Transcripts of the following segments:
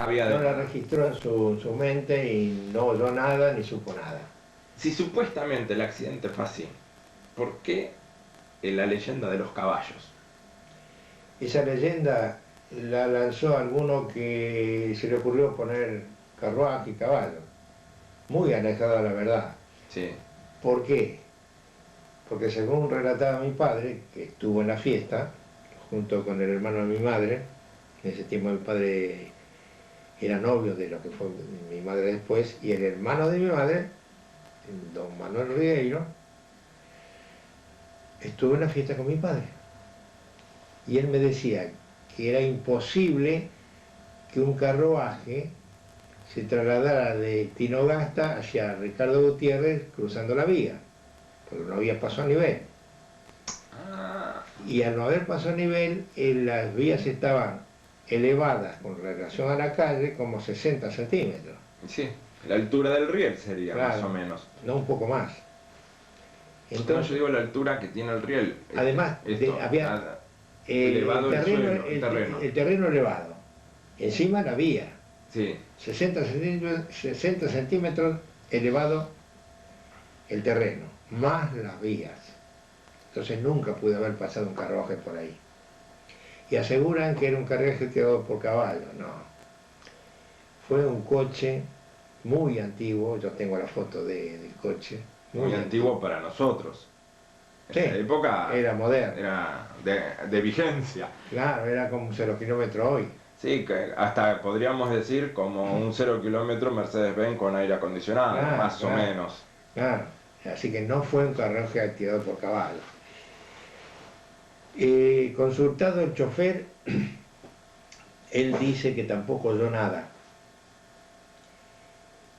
no la registró en su mente y no oyó nada ni supo nada. Si supuestamente el accidente fue así, ¿por qué la leyenda de los caballos? Esa leyenda la lanzó alguno que se le ocurrió poner carruaje y caballo, muy alejado de la verdad. Sí, ¿Por qué? Porque según relataba mi padre, que estuvo en la fiesta, junto con el hermano de mi madre, en ese tiempo mi padre era novio de lo que fue mi madre después, y el hermano de mi madre, don Manuel Rieiro, estuvo en la fiesta con mi padre. Y él me decía que era imposible que un carruaje se trasladara de Tinogasta hacia Ricardo Gutiérrez cruzando la vía, porque no había paso a nivel. ah, Y al no haber paso a nivel, las vías estaban elevadas con relación a la calle como 60 centímetros. sí, la altura del riel sería más o Claro, menos. no un poco más. No, yo Entonces, digo la altura que tiene el riel. además, Esto, había elevado el suelo, el terreno. el terreno elevado, encima la vía, Sí, 60 centímetros elevado el terreno, más las vías. Entonces nunca pudo haber pasado un carruaje por ahí. Y aseguran que era un carruaje tirado por caballo, no. Fue un coche muy antiguo, yo tengo la foto del coche, muy muy antiguo para nosotros. Sí, Esa época era moderno. era de vigencia. Claro, era como 0 kilómetros hoy. Sí, que hasta podríamos decir como un 0 kilómetro Mercedes-Benz con aire acondicionado, Claro, más o claro, menos. claro. Así que no fue un carruaje activado por caballo. Consultado el chofer, él dice que tampoco oyó nada.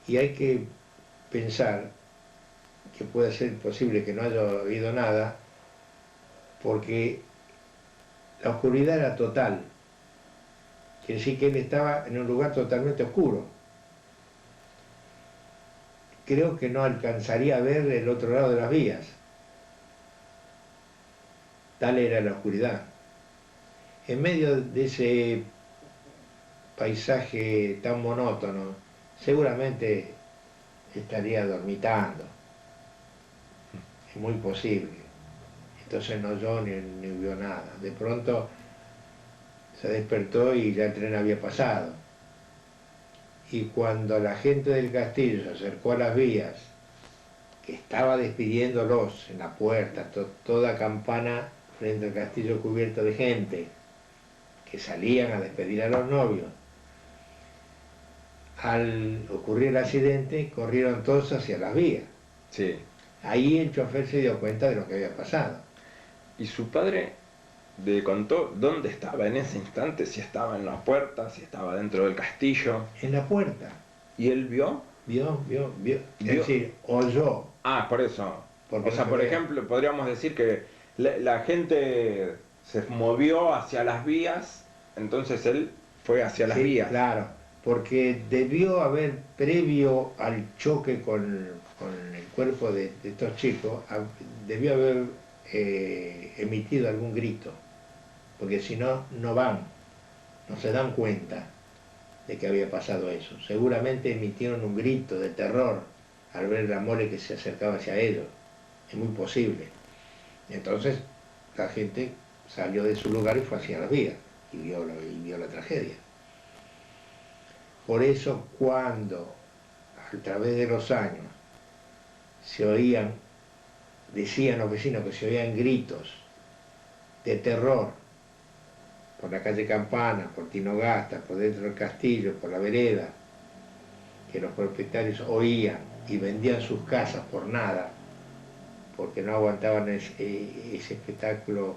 Y hay que pensar que puede ser posible que no haya oído nada, porque la oscuridad era total. Quiere decir que él estaba en un lugar totalmente oscuro. Creo que no alcanzaría a ver el otro lado de las vías. Tal era la oscuridad. En medio de ese paisaje tan monótono, seguramente estaría dormitando. Es muy posible. Entonces no oyó ni vio nada. De pronto se despertó y ya el tren había pasado. Y cuando la gente del castillo se acercó a las vías, que estaba despidiéndolos en la puerta, toda campana frente al castillo cubierto de gente, que salían a despedir a los novios, al ocurrir el accidente, corrieron todos hacia las vías. Sí. Ahí el chofer se dio cuenta de lo que había pasado. Y su padre le contó dónde estaba en ese instante, si estaba en la puerta, si estaba dentro del castillo. En la puerta, ¿Y él vio? vio. Es ¿Vio? decir, oyó. Ah, por eso. Porque O no sea, se por veía. ejemplo, podríamos decir que la gente se movió hacia las vías, entonces él fue hacia las Sí, vías. claro, porque debió haber, previo al choque con el cuerpo de estos chicos, debió haber emitido algún grito, porque si no, no van, no se dan cuenta de que había pasado eso. Seguramente emitieron un grito de terror al ver la mole que se acercaba hacia ellos. Es muy posible. Entonces la gente salió de su lugar y fue hacia las vías y vio la tragedia. Por eso cuando a través de los años se oían, decían los vecinos que se oían gritos de terror por la calle Campana, por Tinogasta, por dentro del castillo, por la vereda, que los propietarios oían y vendían sus casas por nada, porque no aguantaban ese espectáculo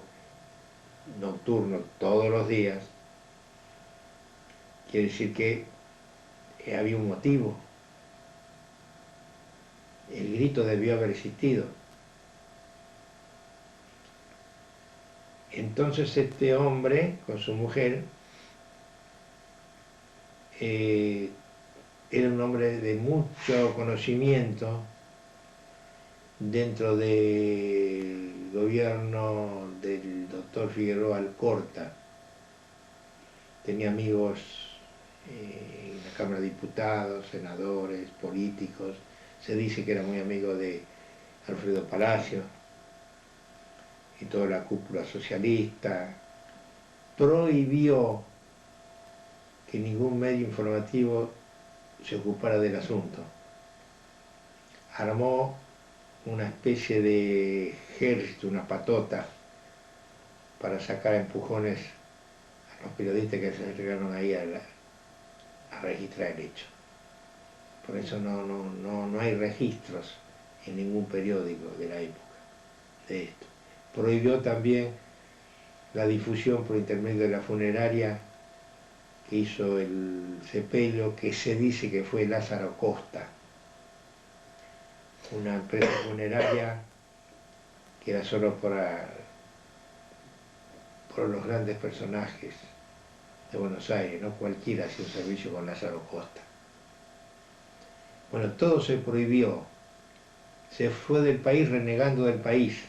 nocturno todos los días, quiere decir que había un motivo. El grito debió haber existido. Entonces este hombre con su mujer era un hombre de mucho conocimiento dentro del gobierno del doctor Figueroa Alcorta. Tenía amigos en la Cámara de Diputados, senadores, políticos. Se dice que era muy amigo de Alfredo Palacio y toda la cúpula socialista. Prohibió que ningún medio informativo se ocupara del asunto. Armó una especie de ejército, una patota, para sacar a empujones a los periodistas que se entregaron ahí a registrar el hecho. Por eso no hay registros en ningún periódico de la época de esto. Prohibió también la difusión por intermedio de la funeraria que hizo el sepelio, que se dice que fue Lázaro Costa, una empresa funeraria que era solo por los grandes personajes de Buenos Aires, no cualquiera hacía un servicio con Lázaro Costa. Bueno, todo se prohibió, se fue del país renegando del país,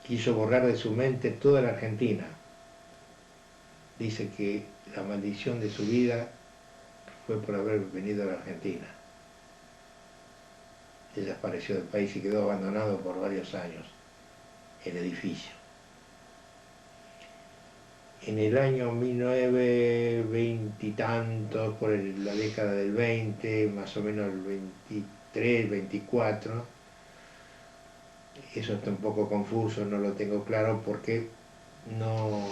quiso borrar de su mente toda la Argentina. Dice que la maldición de su vida fue por haber venido a la Argentina. Desapareció del país y quedó abandonado por varios años el edificio. En el año 1920 y tantos, por la década del 20, más o menos el 23, 24, eso está un poco confuso, no lo tengo claro porque no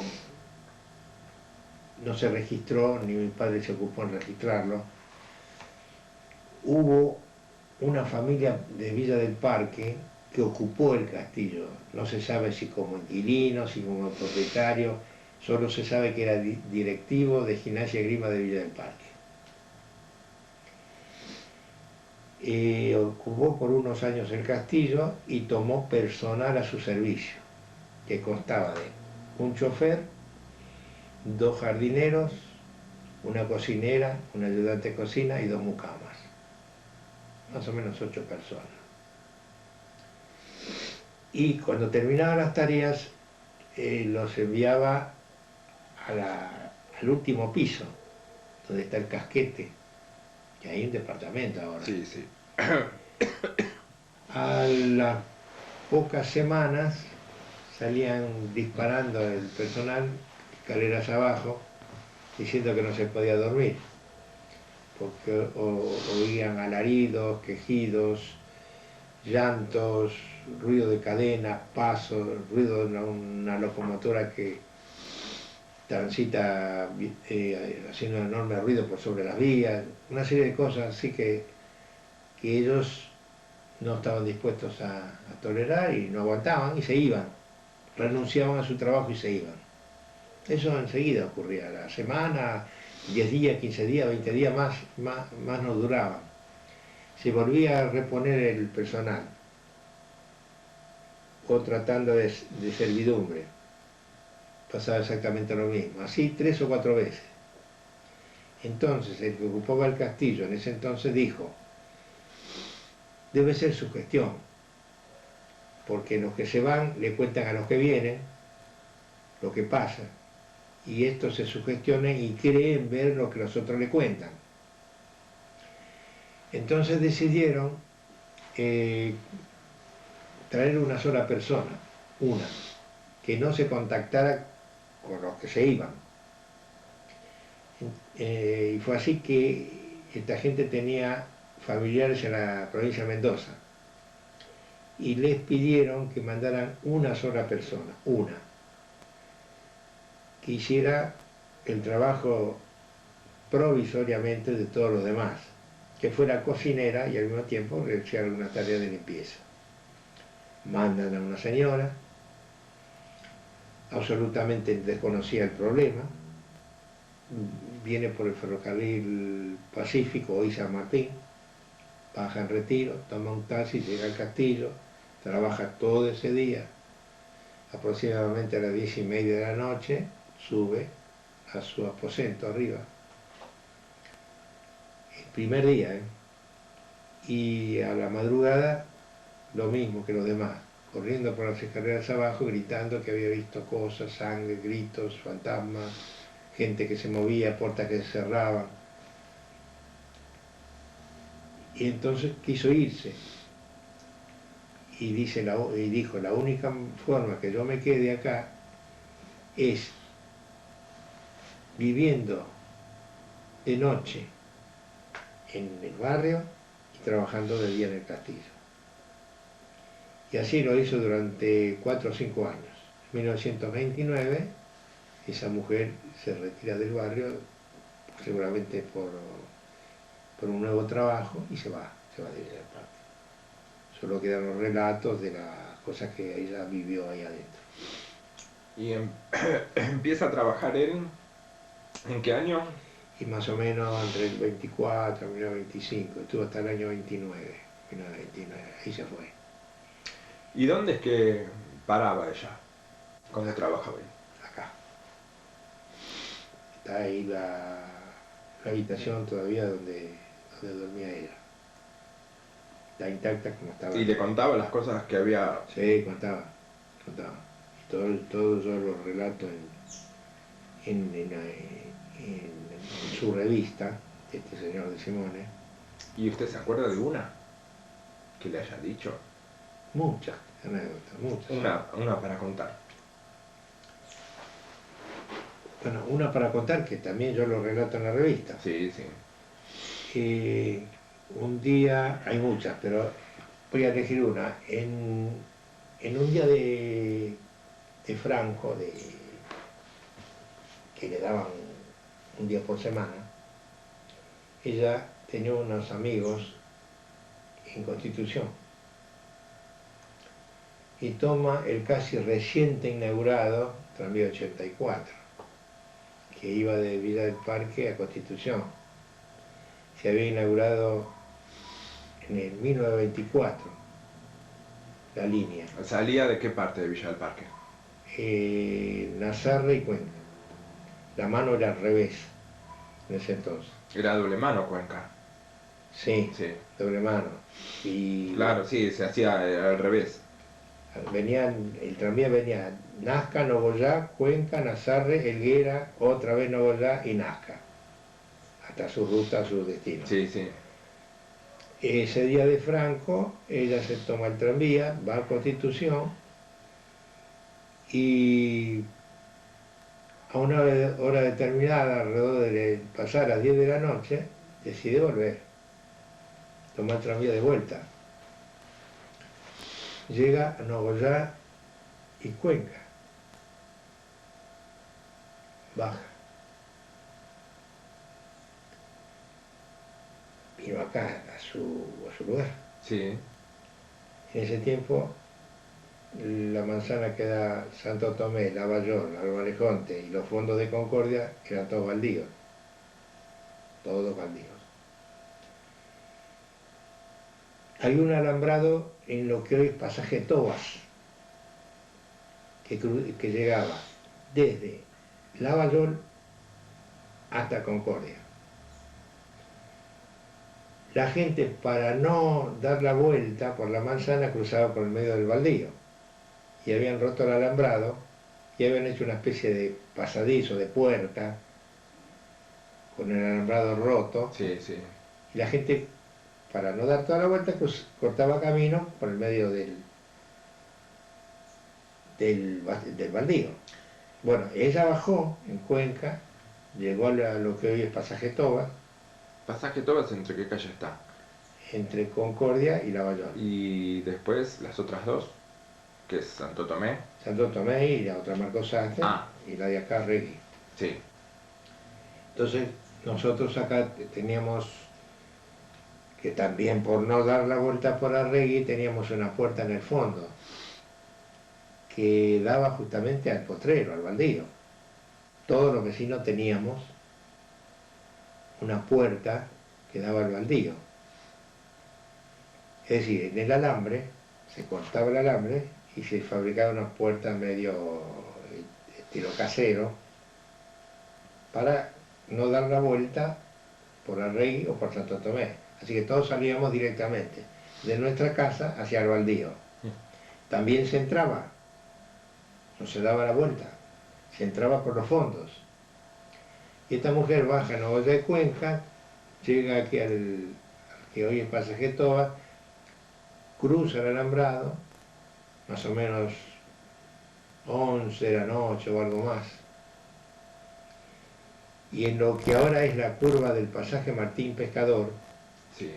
se registró, ni mi padre se ocupó en registrarlo. Hubo una familia de Villa del Parque que ocupó el castillo. No se sabe si como inquilino, si como propietario, solo se sabe que era directivo de Gimnasia y Esgrima de Villa del Parque. Ocupó por unos años el castillo y tomó personal a su servicio, que constaba de un chofer, 2 jardineros, una cocinera, un ayudante de cocina y 2 mucamas. Más o menos 8 personas. Y cuando terminaban las tareas, los enviaba al último piso, donde está el casquete, que hay un departamento ahora. Sí, sí. A las pocas semanas salían disparando el personal, escaleras abajo, diciendo que no se podía dormir, porque oían alaridos, quejidos, llantos, ruido de cadenas, pasos, ruido de una locomotora que transita haciendo un enorme ruido por sobre las vías, una serie de cosas así que ellos no estaban dispuestos a tolerar y no aguantaban y se iban, renunciaban a su trabajo y se iban. Eso enseguida ocurría, a la semana, 10 días, 15 días, 20 días más no duraban. Se volvía a reponer el personal, o tratando de servidumbre. Pasaba exactamente lo mismo, así 3 o 4 veces. Entonces el que ocupaba el castillo en ese entonces dijo: debe ser su gestión, porque los que se van le cuentan a los que vienen lo que pasa, y estos se sugestionan y creen ver lo que los otros le cuentan. Entonces decidieron traer una sola persona, una, que no se contactara con los que se iban. Y fue así que esta gente tenía familiares en la provincia de Mendoza y les pidieron que mandaran una sola persona, una, que hiciera el trabajo provisoriamente de todos los demás, que fuera cocinera y al mismo tiempo realizar alguna tarea de limpieza. Mandan a una señora, absolutamente desconocía el problema, viene por el ferrocarril Pacífico, hoy San Martín, baja en Retiro, toma un taxi, llega al castillo, trabaja todo ese día, aproximadamente a las 10:30 de la noche, sube a su aposento arriba, el primer día, y a la madrugada lo mismo que los demás, corriendo por las escaleras abajo, gritando que había visto cosas, sangre, gritos, fantasmas, gente que se movía, puertas que se cerraban. Y entonces quiso irse. Y dijo, la única forma que yo me quede acá es viviendo de noche en el barrio y trabajando de día en el castillo. Y así lo hizo durante 4 o 5 años. En 1929 esa mujer se retira del barrio, seguramente por un nuevo trabajo, y se va a vivir al parque. Solo quedan los relatos de las cosas que ella vivió ahí adentro. ¿Y empieza a trabajar él en qué año? Y más o menos entre el 24 y 1925, estuvo hasta el año 29, 1929, ahí se fue. ¿Y dónde es que paraba ella cuando trabajaba ahí? Acá. Está ahí la habitación todavía donde dormía ella. Está intacta como estaba. ¿Y le contaba las cosas que había? Sí, contaba. Y todo yo lo relato en su revista, este señor de Simone. ¿Y usted se acuerda de una que le haya dicho? Muchas anécdotas, muchas. Una para contar. Bueno, una para contar, que también yo lo relato en la revista. Sí, sí. Un día, hay muchas, pero voy a elegir una. En un día de Franco, que le daban un día por semana, ella tenía unos amigos en Constitución y toma el casi reciente inaugurado tranvía 84, que iba de Villa del Parque a Constitución. Se había inaugurado en el 1924 la línea. ¿Salía de qué parte de Villa del Parque? Nazarre y Cuenca. La mano era al revés en ese entonces. ¿Era doble mano Cuenca? Sí, doble mano. Y claro, sí, se hacía al revés. El tranvía venía Nazca, Nogoyá, Cuenca, Nazarre, Helguera, otra vez Nogoyá y Nazca, hasta su ruta, su destino. Sí, sí. Ese día de Franco, ella se toma el tranvía, va a Constitución y a una hora determinada, alrededor de pasar a las 10 de la noche, decide volver, toma el tranvía de vuelta. Llega a Nogoyá y Cuenca, baja. Vino acá a su lugar. Sí. En ese tiempo la manzana que da Santo Tomé, Lavallol, Albalejonte y los fondos de Concordia eran todos baldíos. Todos baldíos. Hay un alambrado en lo que hoy es Pasaje Tobas, que llegaba desde Lavallol hasta Concordia. La gente, para no dar la vuelta por la manzana, cruzaba por el medio del baldío. Y habían roto el alambrado y habían hecho una especie de pasadizo, de puerta, con el alambrado roto. Sí, sí. Y la gente, para no dar toda la vuelta, cortaba camino por el medio del baldío. Bueno, ella bajó en Cuenca, llegó a lo que hoy es Pasaje Tobas. ¿Pasaje Tobas entre qué calle está? Entre Concordia y Lavallol. Y después las otras dos, que es Santo Tomé. Santo Tomé y la otra Marcos Sánchez, y la de acá Regui. Sí. Entonces nosotros acá teníamos que también, por no dar la vuelta por Arregui, teníamos una puerta en el fondo que daba justamente al potrero, al baldío. Todos los vecinos teníamos una puerta que daba al baldío. Es decir, en el alambre, se cortaba el alambre y se fabricaba una puerta medio estilo casero para no dar la vuelta por Arregui o por Santo Tomé. Así que todos salíamos directamente de nuestra casa hacia el baldío. También se entraba, no se daba la vuelta, se entraba por los fondos. Y esta mujer baja en la olla de Cuenca, llega aquí al que hoy es Pasaje Toba, cruza el alambrado, más o menos 11 de la noche o algo más. Y en lo que ahora es la curva del pasaje Martín Pescador, Sí,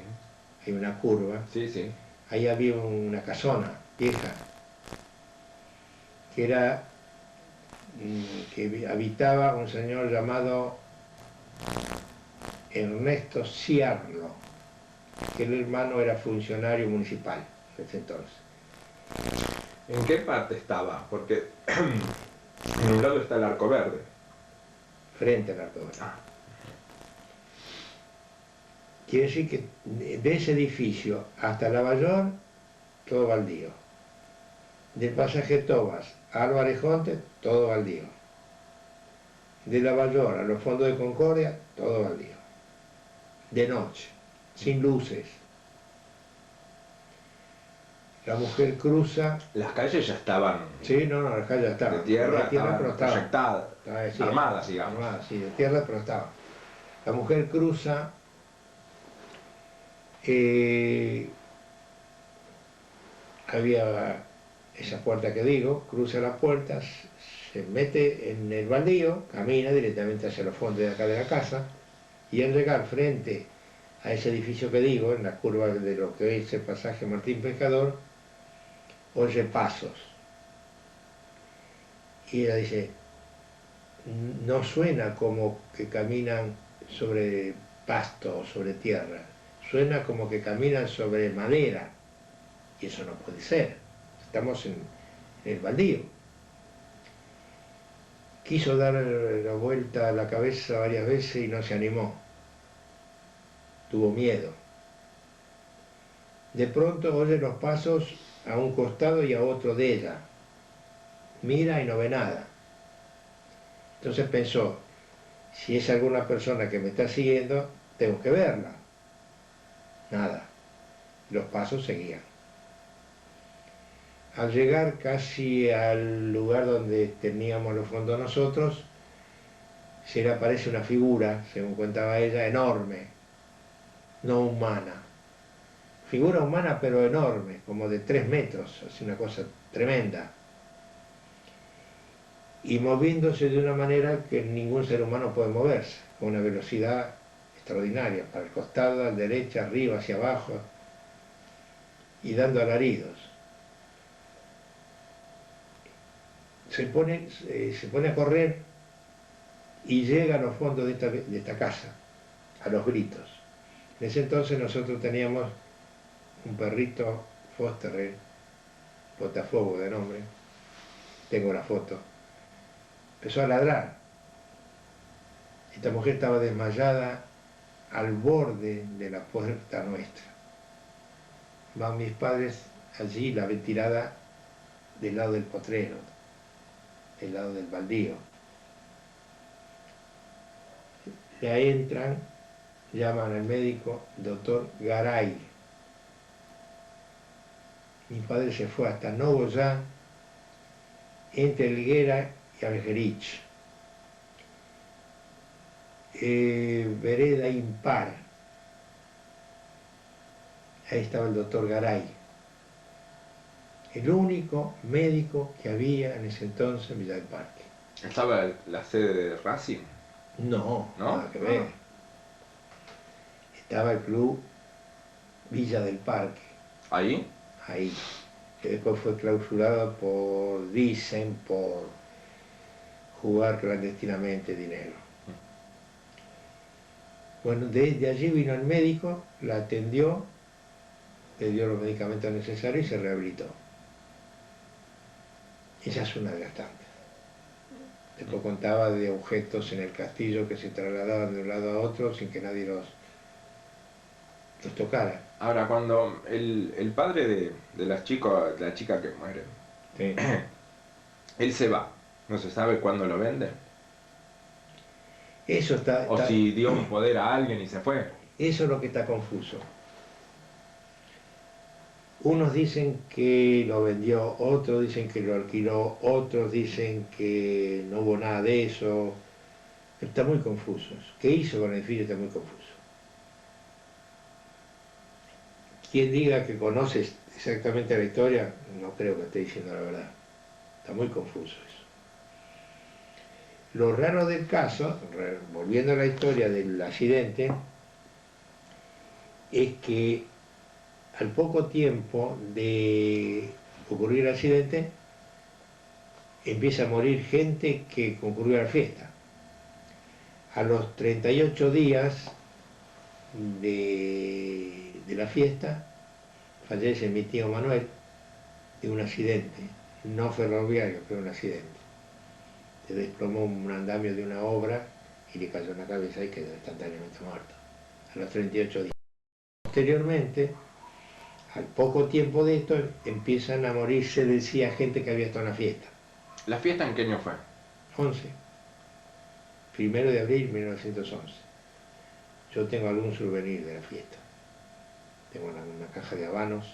hay una curva, sí, sí. ahí había una casona vieja, que era que habitaba un señor llamado Ernesto Ciarlo, que el hermano era funcionario municipal en ese entonces. ¿En qué parte estaba? Porque en un lado está el Arco Verde. Frente al Arco Verde. Ah, Quiere decir que de ese edificio hasta Lavallor, todo baldío. Del pasaje Tobas a Álvarez Jonte, todo baldío. De Lavallor a los fondos de Concordia, todo baldío. De noche, sin luces. La mujer cruza. las calles ya estaban Sí, no, las calles ya de estaban. tierra, De tierra, pero estaban proyectadas, sí, armadas, digamos. armadas, sí, de tierra, pero estaba. La mujer cruza. Había esa puerta que digo, cruza las puertas, se mete en el baldío, camina directamente hacia los fondos de acá de la casa, y al llegar frente a ese edificio que digo, en la curva de lo que es el pasaje Martín Pescador, oye pasos. Y ella dice, no suena como que caminan sobre pasto o sobre tierra, suena como que caminan sobre madera, y eso no puede ser, estamos en el baldío. Quiso dar la vuelta a la cabeza varias veces y no se animó. Tuvo miedo. De pronto oye los pasos a un costado y a otro de ella. Mira y no ve nada. Entonces pensó, si es alguna persona que me está siguiendo, tengo que verla. Nada. Los pasos seguían. Al llegar casi al lugar donde teníamos los fondos nosotros, se le aparece una figura, según contaba ella, enorme, no humana. Figura humana pero enorme, como de 3 metros, así una cosa tremenda. Y moviéndose de una manera que ningún ser humano puede moverse, con una velocidad extraordinaria, para el costado, a la derecha, arriba, hacia abajo, y dando alaridos. Se pone a correr y llega a los fondos de esta casa, a los gritos. En ese entonces nosotros teníamos un perrito Foster, Botafogo de nombre, tengo la foto, empezó a ladrar. Esta mujer estaba desmayada al borde de la puerta nuestra. Van mis padres allí, la ven tirada del lado del potrero, del lado del baldío. Ya entran, llaman al médico, doctor Garay. Mi padre se fue hasta Nogoyá, entre Helguera y Algerich. Vereda impar. Ahí estaba el doctor Garay, el único médico que había en ese entonces en Villa del Parque. ¿Estaba la sede de Racing? No, ¿No? nada que ver. Estaba el club Villa del Parque, ¿Ahí? ahí, que después fue clausurado dicen, por jugar clandestinamente dinero. Bueno, desde allí vino el médico, la atendió, le dio los medicamentos necesarios y se rehabilitó. Esa es una de las tantas. Después contaba de objetos en el castillo que se trasladaban de un lado a otro sin que nadie los tocara. Ahora, cuando el padre de la chica que muere, Sí. él se va, no se sabe cuándo lo vende, Eso o si dio un poder a alguien y se fue. eso es lo que está confuso. Unos dicen que lo vendió, otros dicen que lo alquiló, otros dicen que no hubo nada de eso. Está muy confuso. ¿Qué hizo con el edificio? Está muy confuso. Quien diga que conoce exactamente la historia, no creo que esté diciendo la verdad. Está muy confuso eso. Lo raro del caso, volviendo a la historia del accidente, es que al poco tiempo de ocurrir el accidente, empieza a morir gente que concurrió a la fiesta. A los 38 días de la fiesta, fallece mi tío Manuel de un accidente, no ferroviario, pero un accidente. Se desplomó un andamio de una obra y le cayó en la cabeza y quedó instantáneamente muerto, a los 38 días. Posteriormente, al poco tiempo de esto, empiezan a morir, se decía, gente que había estado en la fiesta. ¿La fiesta en qué año fue? 11, 1 de abril de 1911. Yo tengo algún souvenir de la fiesta. Tengo una caja de habanos,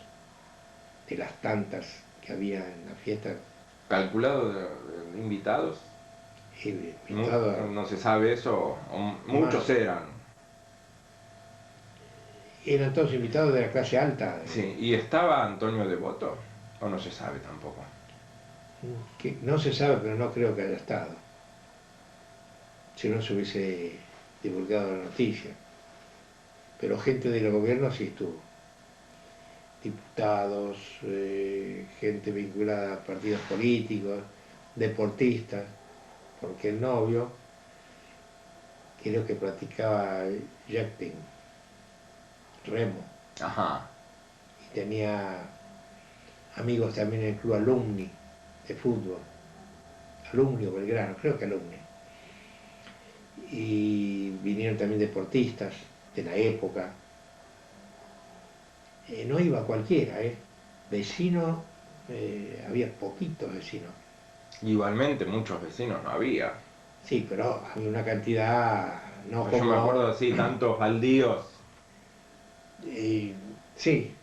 de las tantas que había en la fiesta. ¿Calculado de invitados? Invitado No, no se sabe eso, muchos eran. Eran todos invitados de la clase alta. Sí, ¿y estaba Antonio Devoto? ¿O no se sabe tampoco? Que no se sabe, pero no creo que haya estado. Si no se hubiese divulgado la noticia. Pero gente del gobierno sí estuvo. Diputados, gente vinculada a partidos políticos, deportistas, porque el novio creo que practicaba yachting, remo, Ajá. y tenía amigos también en el club Alumni de fútbol, Alumni o Belgrano, creo que Alumni. Y vinieron también deportistas de la época. No iba cualquiera, vecinos, había poquitos vecinos. Igualmente, muchos vecinos no había. Sí, pero había una cantidad, no Yo como me acuerdo ahora. así, tantos baldíos. Sí,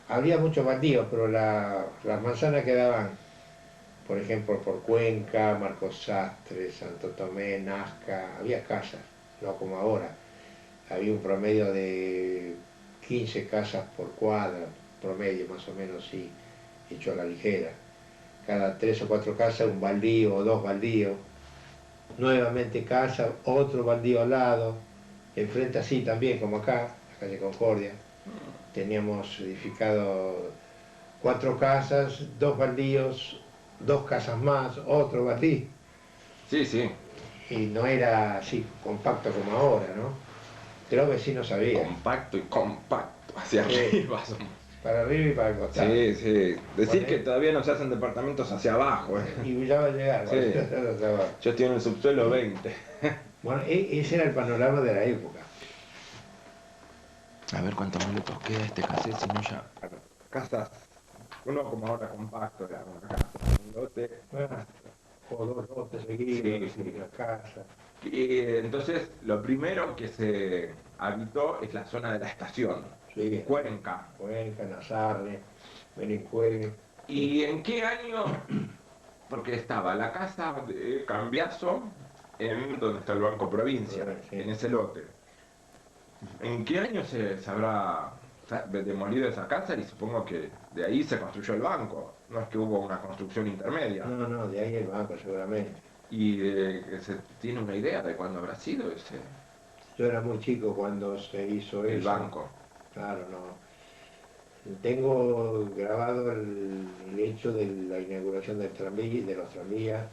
había muchos baldíos, pero las manzanas quedaban, por ejemplo, por Cuenca, Marcos Sastre, Santo Tomé, Nazca, había casas, no como ahora. Había un promedio de 15 casas por cuadra, promedio más o menos, sí, hecho a la ligera. Cada 3 o 4 casas un baldío o 2 baldíos, nuevamente casa, otro baldío al lado, enfrente así también como acá, la calle Concordia. Teníamos edificado 4 casas, 2 baldíos, 2 casas más, otro baldío. Sí, sí, Y no era así compacto como ahora, ¿no? Pero los vecinos sabían. compacto y compacto, hacia Sí, arriba. para arriba y para el costado. Sí, sí. Decir Bueno, que todavía no se hacen departamentos hacia abajo. y ya va a llegar. Sí. Bueno, Yo estoy en el subsuelo 20. bueno, ese era el panorama de la época. A ver cuántos minutos queda este cassette, si no ya. Casas, uno como ahora compacto, era una casa, un lote. Bueno, o 2 lotes seguidos, Sí, sí. una casa. Y entonces lo primero que se habitó es la zona de la estación, Sí, Cuenca. Cuenca, Nazarre, Benincueve. ¿Y en qué año? Porque estaba la casa de Cambiaso, en donde está el Banco Provincia, Sí. en ese lote. ¿En qué año se habrá demolido esa casa? Y supongo que de ahí se construyó el banco, no es que hubo una construcción intermedia. No, de ahí el banco seguramente. ¿Y se tiene una idea de cuándo habrá sido ese Yo era muy chico cuando se hizo el eso. banco? Claro, no. Tengo grabado el hecho de la inauguración del tranvía, de los tranvías,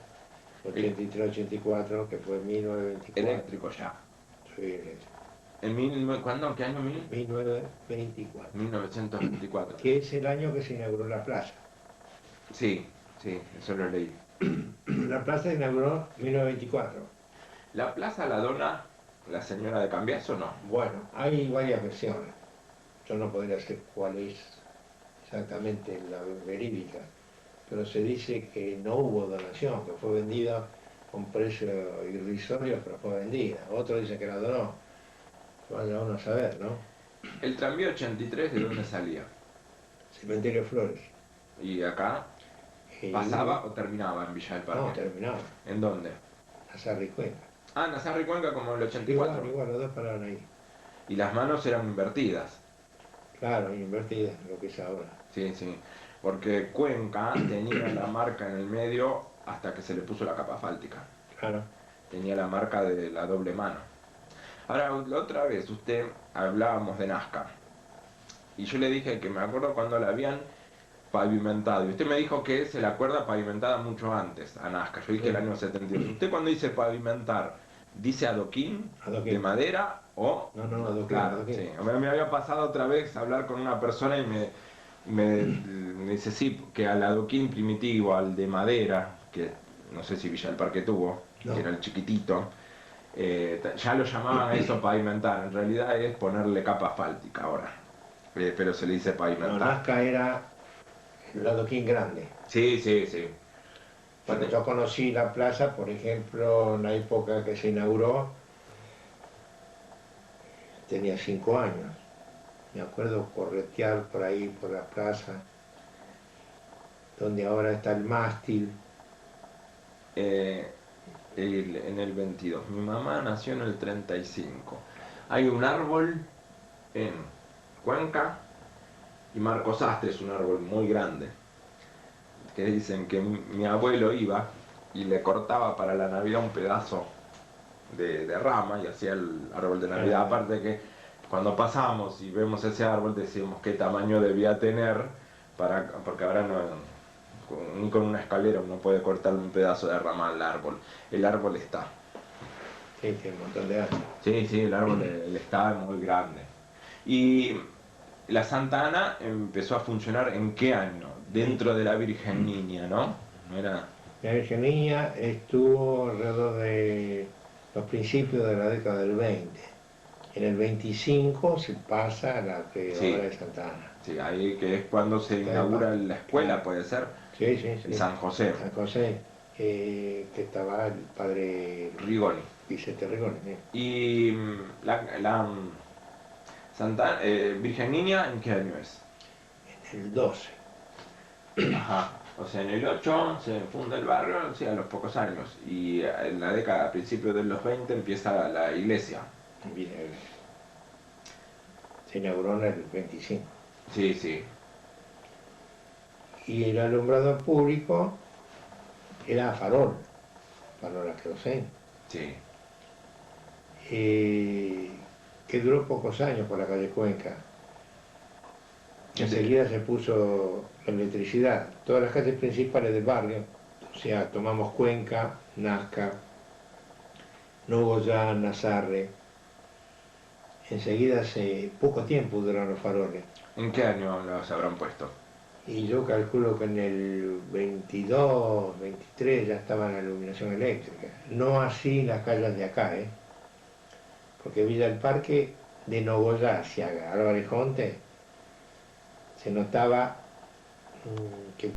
83-84, que fue en 1924. Eléctrico ya. Sí, eléctrico. ¿Cuándo? ¿Qué año? 1924. 1924. Que es el año que se inauguró la plaza. Sí, sí, eso lo leí. La plaza se inauguró en 1924. ¿La plaza la dona la señora de Cambiaso o no? Bueno, hay varias versiones. Yo no podría decir cuál es exactamente la verídica, pero se dice que no hubo donación, que fue vendida a un precio irrisorio, pero fue vendida. Otros dicen que la donó. Vaya uno a saber, ¿no? ¿El tranvía 83 de dónde salía? Cementerio Flores. ¿Y acá? ¿Pasaba o terminaba en Villa del Parque? No, terminaba. ¿En dónde? Nazarre y Cuenca. Ah, Nazarre y Cuenca como el Igual, 84. igual, los dos pararon ahí. Y las manos eran invertidas. Claro, invertida, lo que es ahora. Sí, sí. Porque Cuenca tenía la marca en el medio hasta que se le puso la capa asfáltica. Claro. Tenía la marca de la doble mano. Ahora, la otra vez usted hablábamos de Nazca. Y yo le dije que me acuerdo cuando la habían pavimentado. Y usted me dijo que se la acuerda pavimentada mucho antes a Nazca. Yo dije el Sí. año 72. ¿Usted cuando dice pavimentar, dice adoquín de Adoquín. madera o...? No, no, adoquín, Claro, adoquín. sí. Me había pasado otra vez a hablar con una persona y me dice sí, que al adoquín primitivo, al de madera, que no sé si Villa del Parque tuvo, No. que era el chiquitito, ya lo llamaban a eso pavimentar. En realidad es ponerle capa asfáltica ahora. Pero se le dice No, pavimentar. Nazca era el adoquín grande. Sí, sí, sí. Bueno, yo conocí la plaza, por ejemplo, en la época que se inauguró, tenía 5 años. Me acuerdo corretear por ahí, por la plaza, donde ahora está el mástil. Eh, en el 22. Mi mamá nació en el 35. Hay un árbol en Cuenca y Marcos Astre es un árbol muy grande. Que dicen que mi abuelo iba y le cortaba para la Navidad un pedazo de rama y hacía el árbol de Navidad. Eh, Aparte que cuando pasamos y vemos ese árbol decimos qué tamaño debía tener porque ahora no, ni con una escalera uno puede cortarle un pedazo de rama al árbol. El árbol está. sí, tiene un montón de años. Sí, sí, el árbol está muy grande. Y la Santa Ana empezó a funcionar ¿en qué año? Dentro de la Virgen Niña, ¿no? No era... La Virgen Niña estuvo alrededor de los principios de la década del 20. En el 25 se pasa a la que ahora Sí, es Santa Ana. sí, ahí que es cuando se Está de inaugura paz. la escuela, Claro. puede ser, Sí, sí, en sí. San José, San José, que estaba el padre Rigoni. Vicente Rigoni. Y la Virgen Niña, ¿en qué año es? En el 12. Ajá. O sea, en el 8 se funda el barrio, o sea, a los pocos años. Y en la década, a principios de los 20, empieza la iglesia. Se inauguró en el 25. Sí, sí. Y el alumbrado público era farol a queroseno, Sí. que duró pocos años por la calle Cuenca. Enseguida se puso la electricidad. Todas las calles principales del barrio, o sea, tomamos Cuenca, Nazca, Nogoyá, Nazarre. Enseguida, hace poco tiempo duraron los faroles. ¿En qué año los habrán puesto? Y yo calculo que en el 22, 23 ya estaba la iluminación eléctrica. No así las calles de acá, porque Villa del Parque, de Nogoyá hacia Álvarez Jonte, se notaba que